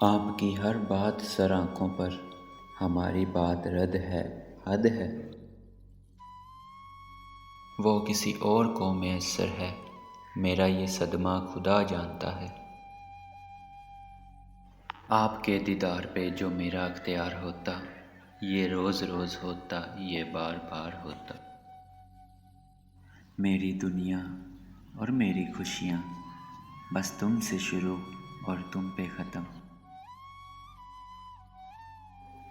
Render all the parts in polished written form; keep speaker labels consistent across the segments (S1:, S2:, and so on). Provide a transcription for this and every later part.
S1: आपकी हर बात सर आँखों पर, हमारी बात रद्द है, हद है। वो किसी और को मैसर है, मेरा ये सदमा खुदा जानता है। आपके दीदार पे जो मेरा अख्तियार होता, ये रोज़ रोज़ होता, ये बार बार होता। मेरी दुनिया और मेरी खुशियाँ बस तुमसे शुरू और तुम पे ख़त्म।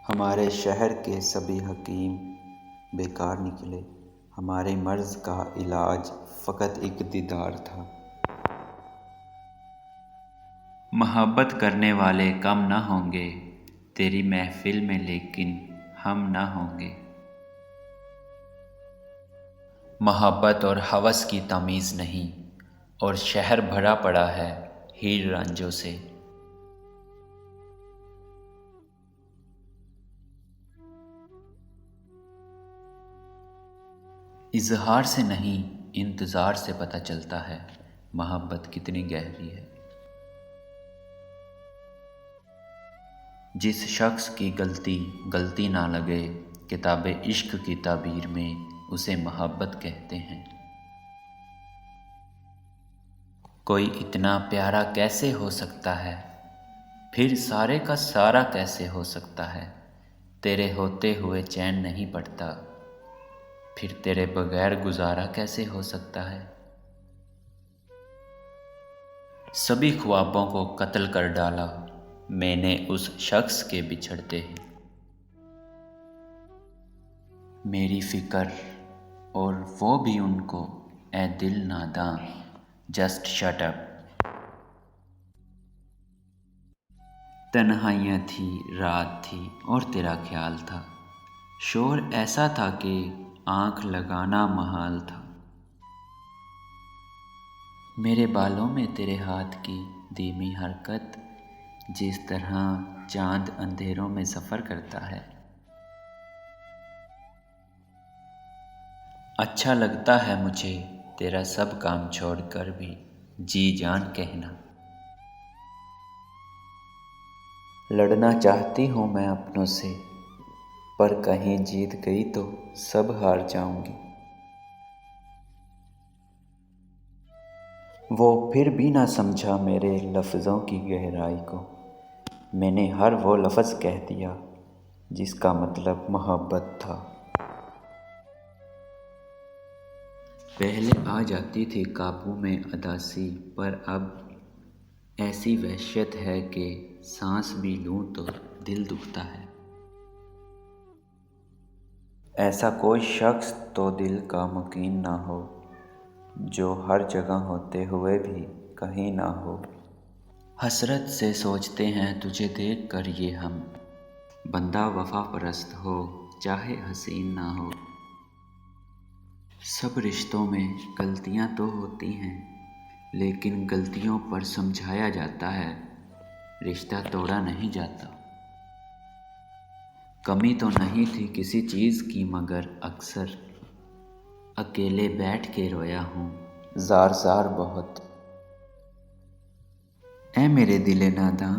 S1: हमारे शहर के सभी हकीम बेकार निकले, हमारे मर्ज़ का इलाज फ़कत एक दीदार था। मोहब्बत करने वाले कम न होंगे तेरी महफ़िल में, लेकिन हम न होंगे। मोहब्बत और हवस की तमीज़ नहीं, और शहर भरा पड़ा है हीर रांझों से। इज़हार से नहीं, इंतज़ार से पता चलता है मोहब्बत कितनी गहरी है। जिस शख्स की गलती गलती ना लगे, किताब इश्क की ताबीर में उसे मोहब्बत कहते हैं। कोई इतना प्यारा कैसे हो सकता है, फिर सारे का सारा कैसे हो सकता है। तेरे होते हुए चैन नहीं पड़ता, फिर तेरे बगैर गुजारा कैसे हो सकता है। सभी ख्वाबों को कत्ल कर डाला मैंने उस शख्स के बिछड़ते ही। मेरी फ़िक्र और वो भी उनको, ए दिल नादां जस्ट शट अप। तन्हाइयाँ थी, रात थी और तेरा ख्याल था, शोर ऐसा था कि आँख लगाना महाल था। मेरे बालों में तेरे हाथ की धीमी हरकत, जिस तरह चाँद अंधेरों में सफ़र करता है। अच्छा लगता है मुझे तेरा सब काम छोड़कर भी जी जान कहना। लड़ना चाहती हूँ मैं अपनों से, पर कहीं जीत गई तो सब हार जाऊंगी। वो फिर भी ना समझा मेरे लफ्ज़ों की गहराई को, मैंने हर वो लफ्ज़ कह दिया जिसका मतलब मोहब्बत था। पहले आ जाती थी काबू में अदासी, पर अब ऐसी वहशत है कि सांस भी लूँ तो दिल दुखता है। ऐसा कोई शख्स तो दिल का मुकीन ना हो, जो हर जगह होते हुए भी कहीं ना हो। हसरत से सोचते हैं तुझे देख कर ये हम, बंदा वफा परस्त हो चाहे हसीन ना हो। सब रिश्तों में गलतियां तो होती हैं, लेकिन गलतियों पर समझाया जाता है, रिश्ता तोड़ा नहीं जाता। कमी तो नहीं थी किसी चीज़ की, मगर अक्सर अकेले बैठ के रोया हूँ ज़ार ज़ार बहुत। ऐ मेरे दिले नादां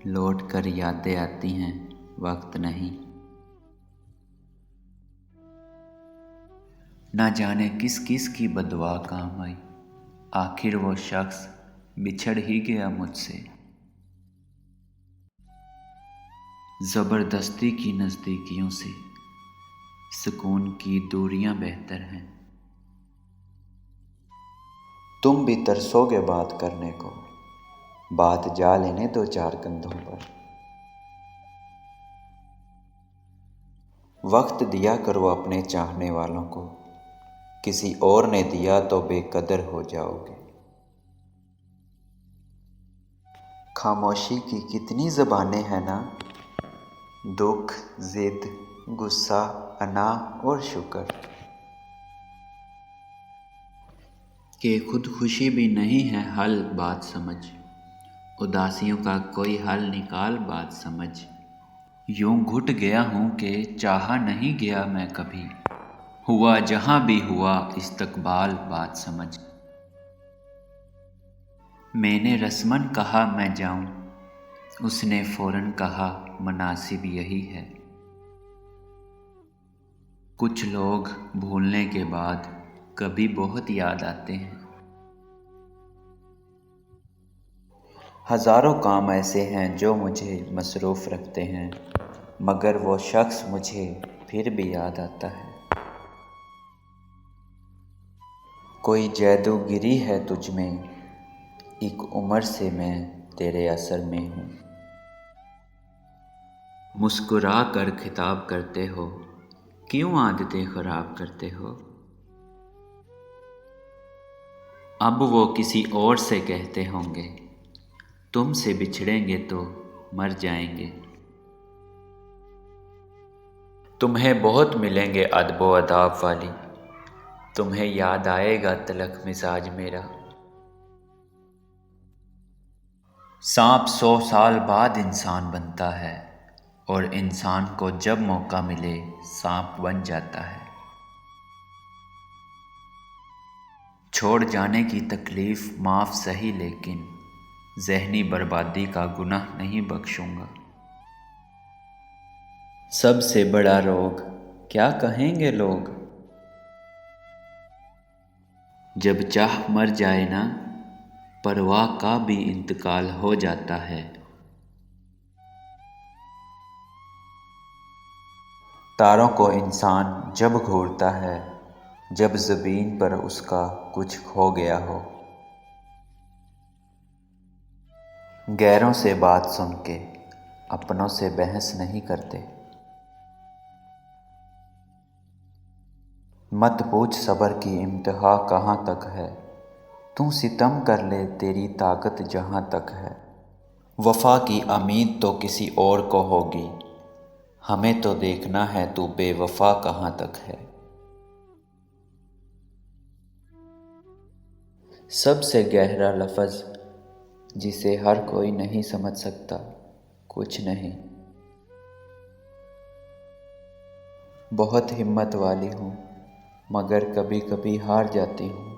S1: लौट कर यादें आती हैं, वक्त नहीं। ना जाने किस किस की बदुआ काम आई, आखिर वो शख्स बिछड़ ही गया मुझसे। ज़बरदस्ती की नज़दीकियों से सुकून की दूरियां बेहतर हैं। तुम भी तरसोगे बात करने को, बात जा लेने दो चार कंधों पर। वक्त दिया करो अपने चाहने वालों को, किसी और ने दिया तो बेकदर हो जाओगे। खामोशी की कितनी ज़बानें हैं ना, दुख, ज़िद, गुस्सा, अना और शुक्र, कि खुदकुशी भी नहीं है हल बात समझ, उदासियों का कोई हल निकाल बात समझ। यूं घुट गया हूँ कि चाहा नहीं गया मैं कभी, हुआ जहाँ भी हुआ इस्तकबाल बात समझ। मैंने रस्मन कहा मैं जाऊं, उसने फौरन कहा, मुनासिब यही है। कुछ लोग भूलने के बाद कभी बहुत याद आते हैं। हज़ारों काम ऐसे हैं जो मुझे मसरूफ़ रखते हैं, मगर वो शख्स मुझे फिर भी याद आता है। कोई जादूगिरी है तुझ में, एक उम्र से मैं तेरे असर में हूँ। मुस्कुरा कर खिताब करते हो, क्यों आदतें ख़राब करते हो। अब वो किसी और से कहते होंगे, तुमसे बिछड़ेंगे तो मर जाएंगे। तुम्हें बहुत मिलेंगे अदब अदाब वाली, तुम्हें याद आएगा तलख मिजाज मेरा। सांप 100 साल बाद इंसान बनता है, और इंसान को जब मौका मिले सांप बन जाता है। छोड़ जाने की तकलीफ़ माफ़ सही, लेकिन ज़हनी बर्बादी का गुनाह नहीं बख्शूँगा। सबसे बड़ा रोग क्या कहेंगे लोग, जब चाह मर जाए ना, परवाह का भी इंतकाल हो जाता है। तारों को इंसान जब घूरता है, जब ज़मीन पर उसका कुछ खो गया हो। गैरों से बात सुन के अपनों से बहस नहीं करते। मत पूछ सब्र की इम्तिहा कहाँ तक है, तू सितम कर ले तेरी ताकत जहाँ तक है। वफ़ा की उम्मीद तो किसी और को होगी, हमें तो देखना है तू बेवफ़ा कहाँ तक है। सबसे गहरा लफ्ज़ जिसे हर कोई नहीं समझ सकता, कुछ नहीं। बहुत हिम्मत वाली हूँ, मगर कभी कभी हार जाती हूँ,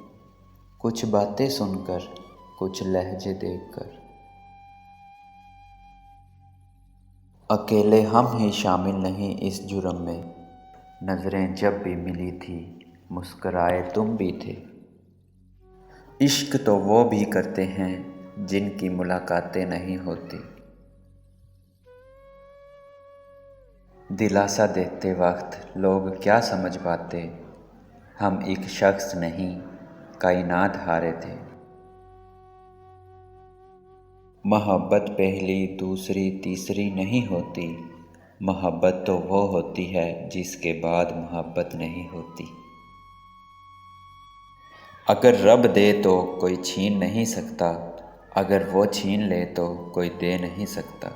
S1: कुछ बातें सुनकर, कुछ लहजे देखकर। अकेले हम ही शामिल नहीं इस जुर्म में, नज़रें जब भी मिली थी मुस्कराए तुम भी थे। इश्क तो वो भी करते हैं जिनकी मुलाकातें नहीं होती। दिलासा देते वक्त लोग क्या समझ पाते, हम एक शख्स नहीं कायनात हारे थे। मोहब्बत पहली दूसरी तीसरी नहीं होती, मोहब्बत तो वो होती है जिसके बाद मोहब्बत नहीं होती। अगर रब दे तो कोई छीन नहीं सकता, अगर वो छीन ले तो कोई दे नहीं सकता।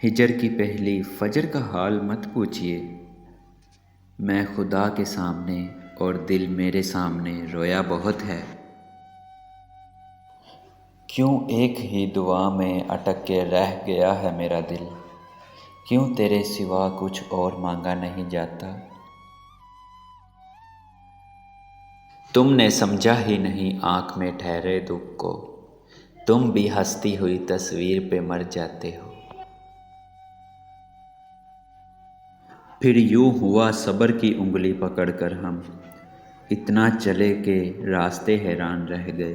S1: हिजर की पहली फजर का हाल मत पूछिए, मैं खुदा के सामने और दिल मेरे सामने रोया बहुत है। क्यों एक ही दुआ में अटक के रह गया है मेरा दिल, क्यों तेरे सिवा कुछ और मांगा नहीं जाता। तुमने समझा ही नहीं आँख में ठहरे दुख को, तुम भी हंसती हुई तस्वीर पे मर जाते हो। फिर यूं हुआ सब्र की उंगली पकड़कर हम इतना चले कि रास्ते हैरान रह गए।